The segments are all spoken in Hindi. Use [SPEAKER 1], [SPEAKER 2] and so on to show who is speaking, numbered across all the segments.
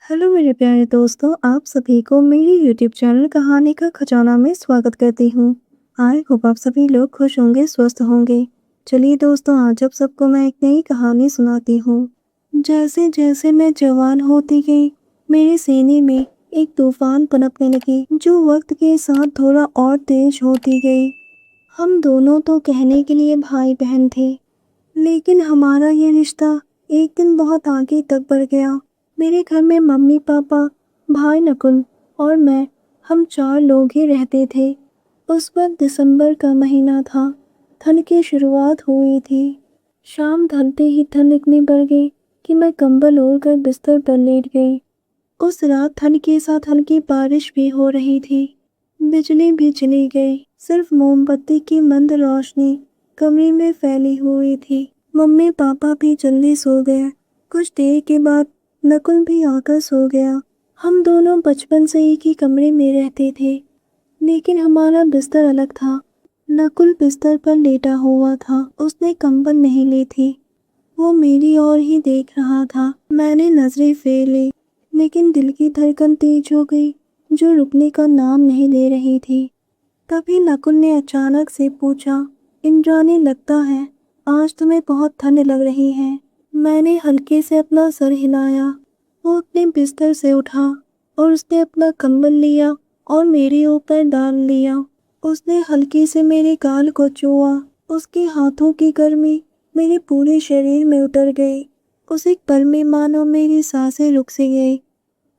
[SPEAKER 1] हेलो मेरे प्यारे दोस्तों, आप सभी को मेरी यूट्यूब चैनल कहानी का खजाना में स्वागत करती हूँ। आई होप आप सभी लोग खुश होंगे, स्वस्थ होंगे। चलिए दोस्तों, आज आप सबको मैं एक नई कहानी सुनाती हूँ। जैसे जैसे मैं जवान होती गई, मेरे सीने में एक तूफान पनपने लगी, जो वक्त के साथ थोड़ा और तेज होती गई। हम दोनों तो कहने के लिए भाई बहन थे, लेकिन हमारा ये रिश्ता एक दिन बहुत आगे तक बढ़ गया। मेरे घर में मम्मी पापा, भाई नकुल और मैं, हम 4 लोग ही रहते थे। उस वक्त दिसंबर का महीना था। ठंड की शुरुआत हुई थी। शाम ढलते ही ठंड इतनी बढ़ गई कि मैं कंबल ओढ़कर बिस्तर पर लेट गई। उस रात ठंड के साथ हल्की बारिश भी हो रही थी। बिजली भी चली गई। सिर्फ मोमबत्ती की मंद रोशनी कमरे में फैली हुई थी। मम्मी पापा भी जल्दी सो गए। कुछ देर के बाद नकुल भी आकर सो गया। हम दोनों बचपन से एक ही कमरे में रहते थे, लेकिन हमारा बिस्तर अलग था। नकुल बिस्तर पर लेटा हुआ था। उसने कंबल नहीं ली थी। वो मेरी ओर ही देख रहा था। मैंने नजरें फेर ली, लेकिन दिल की धड़कन तेज हो गई, जो रुकने का नाम नहीं ले रही थी। तभी नकुल ने अचानक से पूछा, इंद्राणी, लगता है आज तुम्हें बहुत ठंड लग रही है। मैंने हल्के से अपना सर हिलाया। वो अपने बिस्तर से उठा और उसने अपना कंबल लिया और मेरे ऊपर डाल लिया। उसने हल्के से मेरे गाल को छुआ। उसके हाथों की गर्मी मेरे पूरे शरीर में उतर गई। उस एक पल में मानो मेरी सांसें रुक सी गई।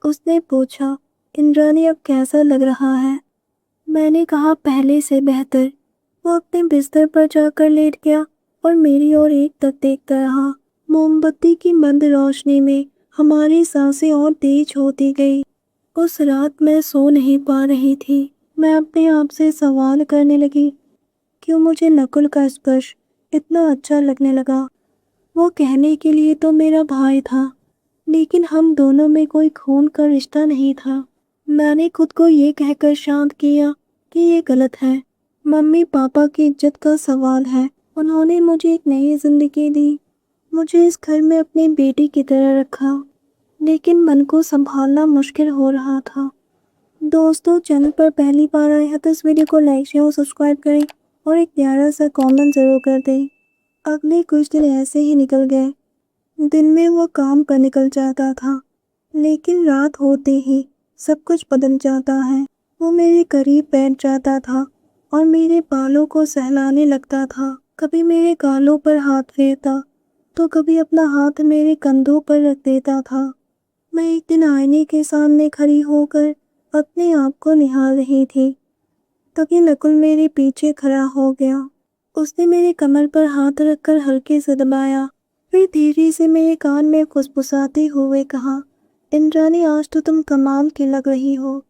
[SPEAKER 1] उसने पूछा, इंद्राणी, अब कैसा लग रहा है? मैंने कहा, पहले से बेहतर। वो अपने बिस्तर पर जाकर लेट गया और मेरी ओर एक तक देखता रहा। मोमबत्ती की मंद रोशनी में हमारी सांसें और तेज होती गई। उस रात मैं सो नहीं पा रही थी। मैं अपने आप से सवाल करने लगी, क्यों मुझे नकुल का स्पर्श इतना अच्छा लगने लगा। वो कहने के लिए तो मेरा भाई था, लेकिन हम दोनों में कोई खून का रिश्ता नहीं था। मैंने खुद को ये कहकर शांत किया कि ये गलत है। मम्मी पापा की इज्जत का सवाल है। उन्होंने मुझे एक नई जिंदगी दी, मुझे इस घर में अपनी बेटी की तरह रखा, लेकिन मन को संभालना मुश्किल हो रहा था। दोस्तों, चैनल पर पहली बार आए हैं तो इस वीडियो को लाइक शेयर और सब्सक्राइब करें और एक प्यारा सा कमेंट जरूर कर दें। अगले कुछ दिन ऐसे ही निकल गए। दिन में वो काम पर निकल जाता था, लेकिन रात होते ही सब कुछ बदल जाता है। वो मेरे करीब बैठ जाता था और मेरे बालों को सहलाने लगता था। कभी मेरे गालों पर हाथ फेरता, तो कभी अपना हाथ मेरे कंधों पर रख देता था। मैं एक दिन आईने के सामने खड़ी होकर अपने आप को निहार रही थी। तभी नकुल मेरे पीछे खड़ा हो गया। उसने मेरे कमर पर हाथ रखकर हल्के से दबाया, फिर धीरे से मेरे कान में फुसफुसाते हुए कहा, इंद्राणी, आज तो तुम कमाल की लग रही हो।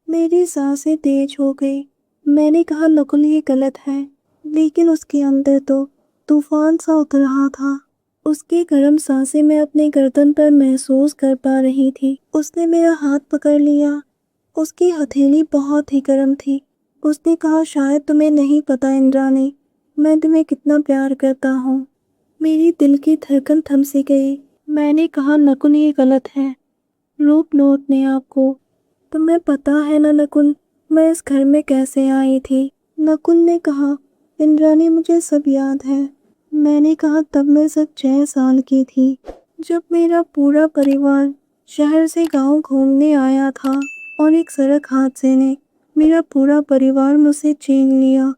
[SPEAKER 1] मेरी सांसें तेज हो गई। मैंने कहा, नकुल, ये गलत है। लेकिन उसके अंदर तो तूफान सा उठ रहा था। उसकी गर्म सांसें मैं अपने गर्दन पर महसूस कर पा रही थी। उसने मेरा हाथ पकड़ लिया। उसकी हथेली बहुत ही गर्म थी। उसने कहा, शायद तुम्हें नहीं पता इंद्राणी, मैं तुम्हें कितना प्यार करता हूँ। मेरी दिल की धड़कन थम सी गई। मैंने कहा, नकुल, ये गलत है। रोक लो अपने आप को। तुम्हें पता है ना नकुल, मैं इस घर में कैसे आई थी? नकुल ने कहा, इंद्राणी, मुझे सब याद है। मैंने कहा, तब मैं सिर्फ 6 साल की थी, जब मेरा पूरा परिवार शहर से गांव घूमने आया था और एक सड़क हादसे ने मेरा पूरा परिवार मुझसे छीन लिया।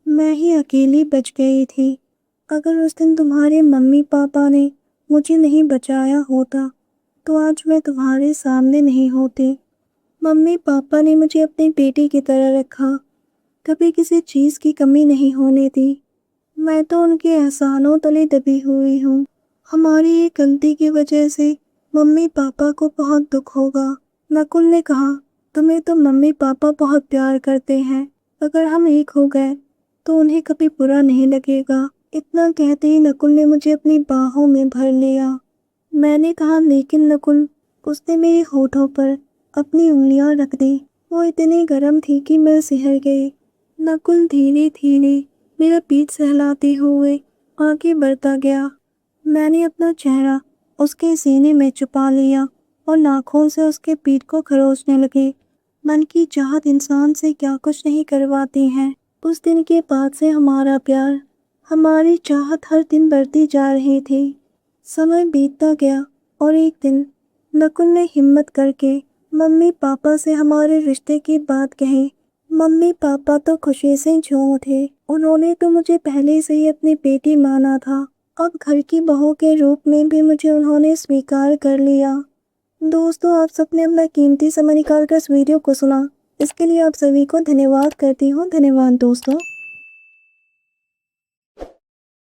[SPEAKER 1] मैं ही अकेली बच गई थी। अगर उस दिन तुम्हारे मम्मी पापा ने मुझे नहीं बचाया होता, तो आज मैं तुम्हारे सामने नहीं होती। मम्मी पापा ने मुझे अपनी बेटी की तरह रखा, कभी किसी चीज़ की कमी नहीं होने दी। मैं तो उनके एहसानों तले दबी हुई हूँ। हमारी एक गलती की वजह से मम्मी पापा को बहुत दुख होगा। नकुल ने कहा, तुम्हें तो मम्मी पापा बहुत प्यार करते हैं। अगर हम एक हो गए तो उन्हें कभी बुरा नहीं लगेगा। इतना कहते ही नकुल ने मुझे अपनी बाहों में भर लिया। मैंने कहा, लेकिन नकुल। उसने मेरे होठों पर अपनी उंगलियां रख दी। वो इतनी गर्म थी कि मैं सिहर गई। नकुल धीरे धीरे मेरा पीठ सहलाते हुए आगे बढ़ता गया। मैंने अपना चेहरा उसके सीने में छुपा लिया और नाखून से उसके पीठ को खरोचने लगे। मन की चाहत इंसान से क्या कुछ नहीं करवाती है। उस दिन के बाद से हमारा प्यार, हमारी चाहत हर दिन बढ़ती जा रही थी। समय बीतता गया और एक दिन नकुल ने हिम्मत करके मम्मी पापा से हमारे रिश्ते की बात कही। मम्मी पापा तो खुशी से झूम उठे। उन्होंने तो मुझे पहले से ही अपनी बेटी माना था। अब घर की बहू के रूप में भी मुझे उन्होंने स्वीकार कर लिया। दोस्तों, आप सबने अपना कीमती समय निकालकर इस वीडियो को सुना। इसके लिए आप सभी को धन्यवाद करती हूँ। धन्यवाद दोस्तों।